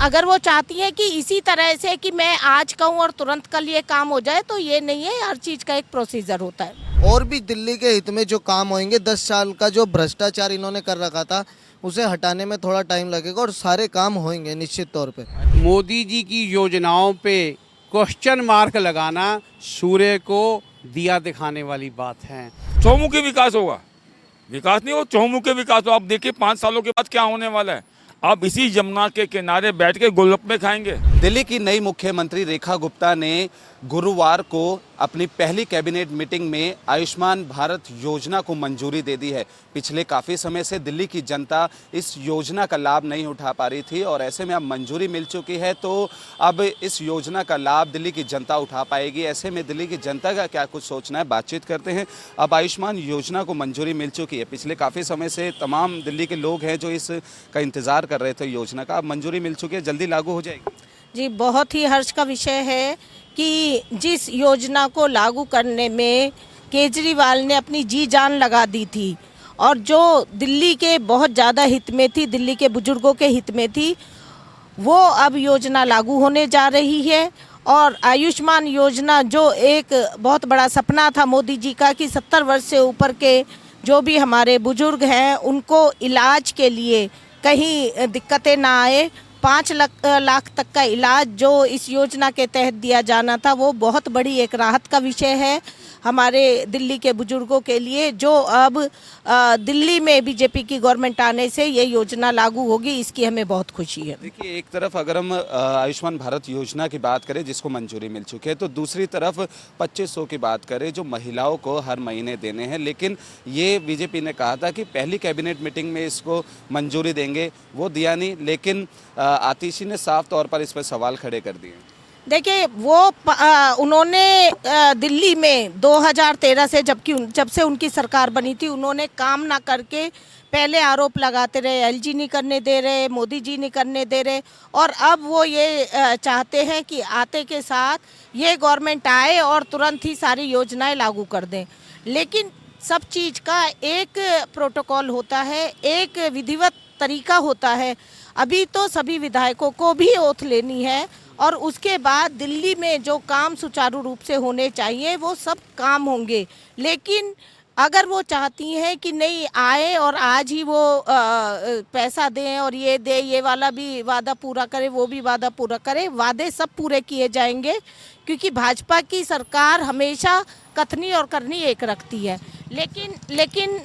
अगर वो चाहती हैं कि इसी तरह से कि मैं आज कहूँ और तुरंत कल ये काम हो जाए, तो ये नहीं है, हर चीज़ का एक प्रोसीजर होता है। और भी दिल्ली के हित में जो काम होंगे, 10 साल का जो भ्रष्टाचार इन्होंने कर रखा था उसे हटाने में थोड़ा टाइम लगेगा और सारे काम होंगे निश्चित तौर पे। मोदी जी की योजनाओं पे क्वेश्चन मार्क लगाना सूर्य को दिया दिखाने वाली बात है। चहुमुखी विकास होगा, विकास नहीं हो, चहुमुखी विकास हो। आप देखिए 5 सालों के बाद क्या होने वाला है। आप इसी यमुना के किनारे बैठ के गोलगप्पे खाएंगे। दिल्ली की नई मुख्यमंत्री रेखा गुप्ता ने गुरुवार को अपनी पहली कैबिनेट मीटिंग में आयुष्मान भारत योजना को मंजूरी दे दी है। पिछले काफ़ी समय से दिल्ली की जनता इस योजना का लाभ नहीं उठा पा रही थी और ऐसे में अब मंजूरी मिल चुकी है, तो अब इस योजना का लाभ दिल्ली की जनता उठा पाएगी। ऐसे में दिल्ली की जनता का क्या कुछ सोचना है, बातचीत करते हैं। अब आयुष्मान योजना को मंजूरी मिल चुकी है। पिछले काफ़ी समय से तमाम दिल्ली के लोग हैं जो इसका इंतज़ार कर रहे थे योजना का। अब मंजूरी मिल चुकी है, जल्दी लागू हो जाएगी। जी, बहुत ही हर्ष का विषय है कि जिस योजना को लागू करने में केजरीवाल ने अपनी जी जान लगा दी थी और जो दिल्ली के बहुत ज़्यादा हित में थी, दिल्ली के बुजुर्गों के हित में थी, वो अब योजना लागू होने जा रही है। और आयुष्मान योजना जो एक बहुत बड़ा सपना था मोदी जी का कि 70 वर्ष से ऊपर के जो भी हमारे बुजुर्ग हैं उनको इलाज के लिए कहीं दिक्कतें ना आए, 5 लाख तक का इलाज जो इस योजना के तहत दिया जाना था, वो बहुत बड़ी एक राहत का विषय है हमारे दिल्ली के बुजुर्गों के लिए। जो अब दिल्ली में बीजेपी की गवर्नमेंट आने से ये योजना लागू होगी, इसकी हमें बहुत खुशी है। देखिए, एक तरफ अगर हम आयुष्मान भारत योजना की बात करें जिसको मंजूरी मिल चुकी है, तो दूसरी तरफ 2500 की बात करें जो महिलाओं को हर महीने देने हैं। लेकिन ये बीजेपी ने कहा था कि पहली कैबिनेट मीटिंग में इसको मंजूरी देंगे, वो दिया नहीं। लेकिन आतिशी ने साफ तौर पर इस पर सवाल खड़े कर दिए। देखिए, वो उन्होंने दिल्ली में 2013 से जब से उनकी सरकार बनी थी, उन्होंने काम ना करके पहले आरोप लगाते रहे, एलजी नहीं करने दे रहे, मोदी जी नहीं करने दे रहे, और अब वो ये चाहते हैं कि आते के साथ ये गवर्नमेंट आए और तुरंत ही सारी योजनाएं लागू कर दें। लेकिन सब चीज़ का एक प्रोटोकॉल होता है, एक विधिवत तरीका होता है। अभी तो सभी विधायकों को भी ओथ लेनी है और उसके बाद दिल्ली में जो काम सुचारू रूप से होने चाहिए वो सब काम होंगे। लेकिन अगर वो चाहती हैं कि नहीं आए और आज ही वो पैसा दें और ये दे, ये वाला भी वादा पूरा करे, वो भी वादा पूरा करे, वादे सब पूरे किए जाएंगे, क्योंकि भाजपा की सरकार हमेशा कथनी और करनी एक रखती है। लेकिन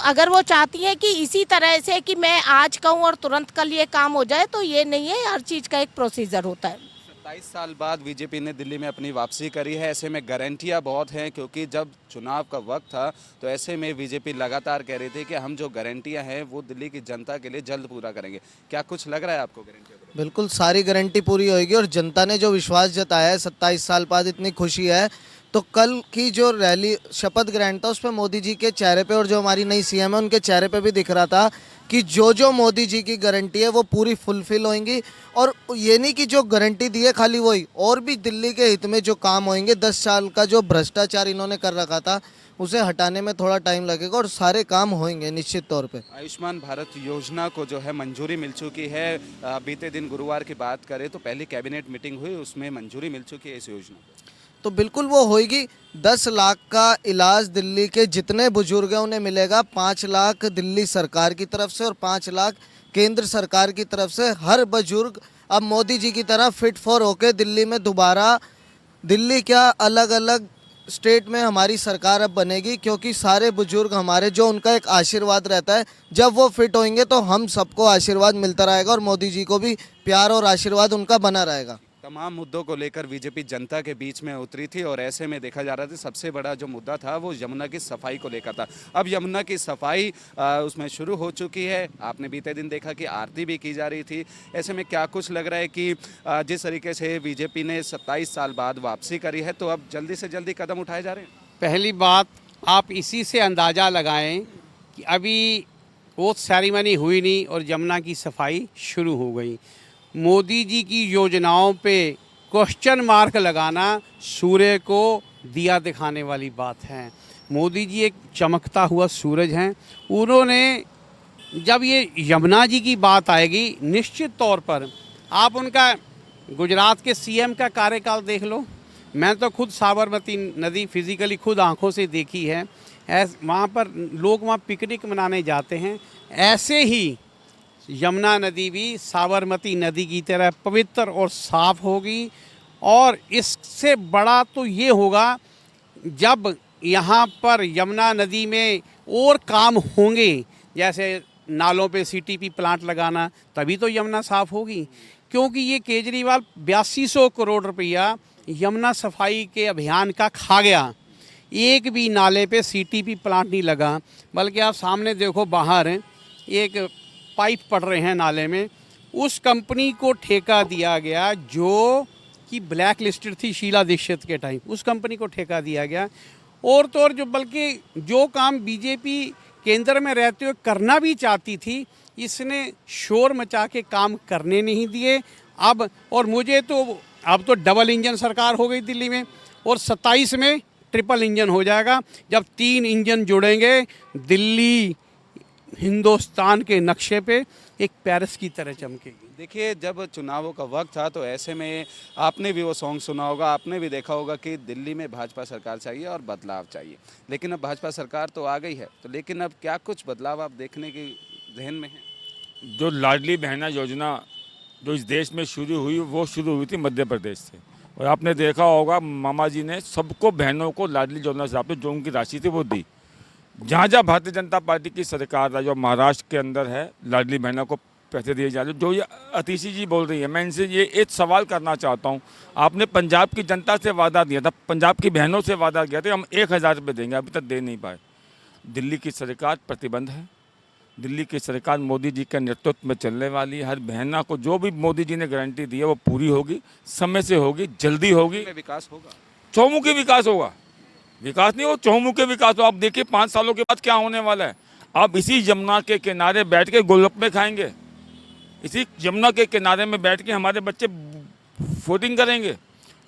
अगर वो चाहती हैं कि इसी तरह से कि मैं आज कहूँ और तुरंत कल ये काम हो जाए, तो ये नहीं है, हर चीज़ का एक प्रोसीजर होता है। 27 साल बाद बीजेपी ने दिल्ली में अपनी वापसी करी है। ऐसे में गारंटियां बहुत हैं, क्योंकि जब चुनाव का वक्त था तो ऐसे में बीजेपी लगातार कह रही थी कि हम जो गारंटियां हैं वो दिल्ली की जनता के लिए जल्द पूरा करेंगे। क्या कुछ लग रहा है आपको गारंटियां? बिल्कुल सारी गारंटी पूरी होगी और जनता ने जो विश्वास जताया है, 27 साल बाद इतनी खुशी है, तो कल की जो रैली शपथ ग्रहण था उस पर मोदी जी के चेहरे पे और जो हमारी नई सीएम है उनके चेहरे पे भी दिख रहा था कि जो मोदी जी की गारंटी है वो पूरी फुलफिल होंगी। और ये नहीं कि जो गारंटी दी है खाली वही, और भी दिल्ली के हित में जो काम होंगे, 10 साल का जो भ्रष्टाचार इन्होंने कर रखा था उसे हटाने में थोड़ा टाइम लगेगा और सारे काम होंगे निश्चित तौर पे। आयुष्मान भारत योजना को जो है मंजूरी मिल चुकी है। बीते दिन गुरुवार की बात करें तो पहली कैबिनेट मीटिंग हुई, उसमें मंजूरी मिल चुकी है इस योजना को। तो बिल्कुल वो होगी। 10 लाख का इलाज दिल्ली के जितने बुजुर्ग हैं उन्हें मिलेगा। 5 लाख दिल्ली सरकार की तरफ से और 5 लाख केंद्र सरकार की तरफ से। हर बुजुर्ग अब मोदी जी की तरह फिट फॉर होके दिल्ली में दोबारा, दिल्ली क्या अलग अलग स्टेट में हमारी सरकार अब बनेगी, क्योंकि सारे बुजुर्ग हमारे जो उनका एक आशीर्वाद रहता है, जब वो फिट होंगे तो हम सबको आशीर्वाद मिलता रहेगा और मोदी जी को भी प्यार और आशीर्वाद उनका बना रहेगा। तमाम मुद्दों को लेकर बीजेपी जनता के बीच में उतरी थी और ऐसे में देखा जा रहा था सबसे बड़ा जो मुद्दा था वो यमुना की सफाई को लेकर था। अब यमुना की सफाई उसमें शुरू हो चुकी है। आपने बीते दिन देखा कि आरती भी की जा रही थी। ऐसे में क्या कुछ लग रहा है कि जिस तरीके से बीजेपी ने 27 साल बाद वापसी करी है, तो अब जल्दी से जल्दी कदम उठाए जा रहे हैं? पहली बात, आप इसी से अंदाज़ा लगाएं कि अभी ओथ सेरेमनी हुई नहीं और यमुना की सफाई शुरू हो गई। मोदी जी की योजनाओं पे क्वेश्चन मार्क लगाना सूर्य को दिया दिखाने वाली बात है। मोदी जी एक चमकता हुआ सूरज हैं। उन्होंने जब ये यमुना जी की बात आएगी, निश्चित तौर पर आप उनका गुजरात के सीएम का कार्यकाल देख लो। मैं तो खुद साबरमती नदी फिजिकली खुद आंखों से देखी है। वहाँ पर लोग वहाँ पिकनिक मनाने जाते हैं। ऐसे ही यमुना नदी भी साबरमती नदी की तरह पवित्र और साफ होगी। और इससे बड़ा तो ये होगा जब यहाँ पर यमुना नदी में और काम होंगे, जैसे नालों पे सीटीपी प्लांट लगाना, तभी तो यमुना साफ होगी। क्योंकि ये केजरीवाल 8200 करोड़ रुपया यमुना सफाई के अभियान का खा गया। एक भी नाले पे सीटीपी प्लांट नहीं लगा, बल्कि आप सामने देखो बाहर एक पाइप पड़ रहे हैं नाले में। उस कंपनी को ठेका दिया गया जो कि ब्लैक लिस्टेड थी शीला दीक्षित के टाइम, उस कंपनी को ठेका दिया गया। और तो और जो बल्कि जो काम बीजेपी केंद्र में रहते हुए करना भी चाहती थी, इसने शोर मचा के काम करने नहीं दिए। अब और मुझे तो अब तो डबल इंजन सरकार हो गई दिल्ली में, और 27 में ट्रिपल इंजन हो जाएगा। जब 3 इंजन जुड़ेंगे, दिल्ली हिंदुस्तान के नक्शे पे एक पेरिस की तरह चमकेगी। देखिए, जब चुनावों का वक्त था तो ऐसे में आपने भी वो सॉन्ग सुना होगा, आपने भी देखा होगा कि दिल्ली में भाजपा सरकार चाहिए और बदलाव चाहिए। लेकिन अब भाजपा सरकार तो आ गई है, तो लेकिन अब क्या कुछ बदलाव आप देखने के जहन में हैं? जो लाडली बहना योजना जो इस देश में शुरू हुई, वो शुरू हुई थी मध्य प्रदेश से। और आपने देखा होगा मामा जी ने सबको बहनों को लाडली योजना से आपने जो उनकी राशि थी वो दी। जहाँ जहाँ भारतीय जनता पार्टी की सरकार है, जो महाराष्ट्र के अंदर है, लाडली बहनों को पैसे दिए जा रहे। जो ये अतिशी जी बोल रही है, मैं इनसे ये एक सवाल करना चाहता हूँ। आपने पंजाब की जनता से वादा दिया था, पंजाब की बहनों से वादा किया था हम 1000 रुपये देंगे, अभी तक दे नहीं पाए। दिल्ली की सरकार प्रतिबंध है, दिल्ली की सरकार मोदी जी के नेतृत्व में चलने वाली है। हर बहना को जो भी मोदी जी ने गारंटी दी है वो पूरी होगी, समय से होगी, जल्दी होगी। विकास होगा, चौमुखी विकास होगा। विकास नहीं हो, चौमुखी विकास हो। आप देखिए 5 सालों के बाद क्या होने वाला है। आप इसी यमुना के किनारे बैठ के गोलगप्पे खाएंगे, इसी यमुना के किनारे में बैठ के हमारे बच्चे वोटिंग करेंगे।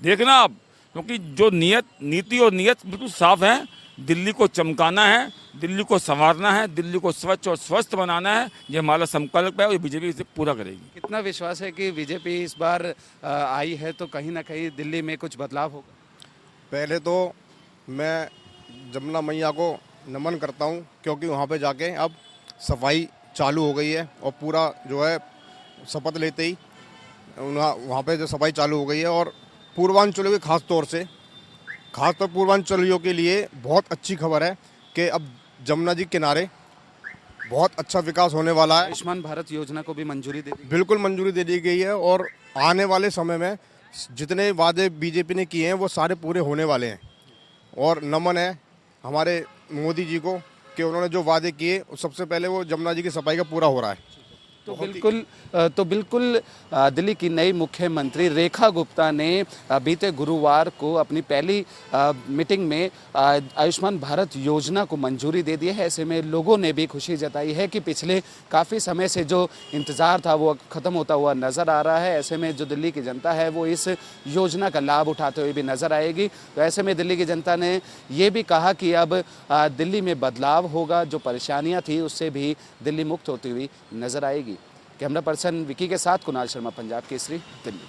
देखना आप, क्योंकि जो नीति और नियत बिल्कुल साफ है। दिल्ली को चमकाना है, दिल्ली को संवारना है, दिल्ली को स्वच्छ और स्वस्थ बनाना है। ये हमारा संकल्प है और बीजेपी इसे पूरा करेगी। कितना विश्वास है कि बीजेपी इस बार आई है तो कहीं ना कहीं दिल्ली में कुछ बदलाव होगा? पहले तो मैं जमुना मैया को नमन करता हूं, क्योंकि वहां पे जाके अब सफाई चालू हो गई है और पूरा जो है शपथ लेते ही वहाँ पे जो सफाई चालू हो गई है। और पूर्वांचलियों के खासतौर पूर्वांचलियों के लिए बहुत अच्छी खबर है कि अब जमुना जी किनारे बहुत अच्छा विकास होने वाला है। आयुष्मान भारत योजना को भी मंजूरी दे दी? बिल्कुल मंजूरी दे दी गई है और आने वाले समय में जितने वादे बीजेपी ने किए हैं वो सारे पूरे होने वाले हैं। और नमन है हमारे मोदी जी को कि उन्होंने जो वादे किए सबसे पहले वो जमुना जी की सफाई का पूरा हो रहा है। तो बिल्कुल दिल्ली की नई मुख्यमंत्री रेखा गुप्ता ने बीते गुरुवार को अपनी पहली मीटिंग में आयुष्मान भारत योजना को मंजूरी दे दी है। ऐसे में लोगों ने भी खुशी जताई है कि पिछले काफ़ी समय से जो इंतज़ार था वो ख़त्म होता हुआ नज़र आ रहा है। ऐसे में जो दिल्ली की जनता है वो इस योजना का लाभ उठाते हुए भी नज़र आएगी। तो ऐसे में दिल्ली की जनता ने ये भी कहा कि अब दिल्ली में बदलाव होगा, जो परेशानियाँ थी उससे भी दिल्ली मुक्त होती हुई नज़र आएगी। कैमरा पर्सन विकी के साथ कुणाल शर्मा, पंजाब केसरी, दिल्ली।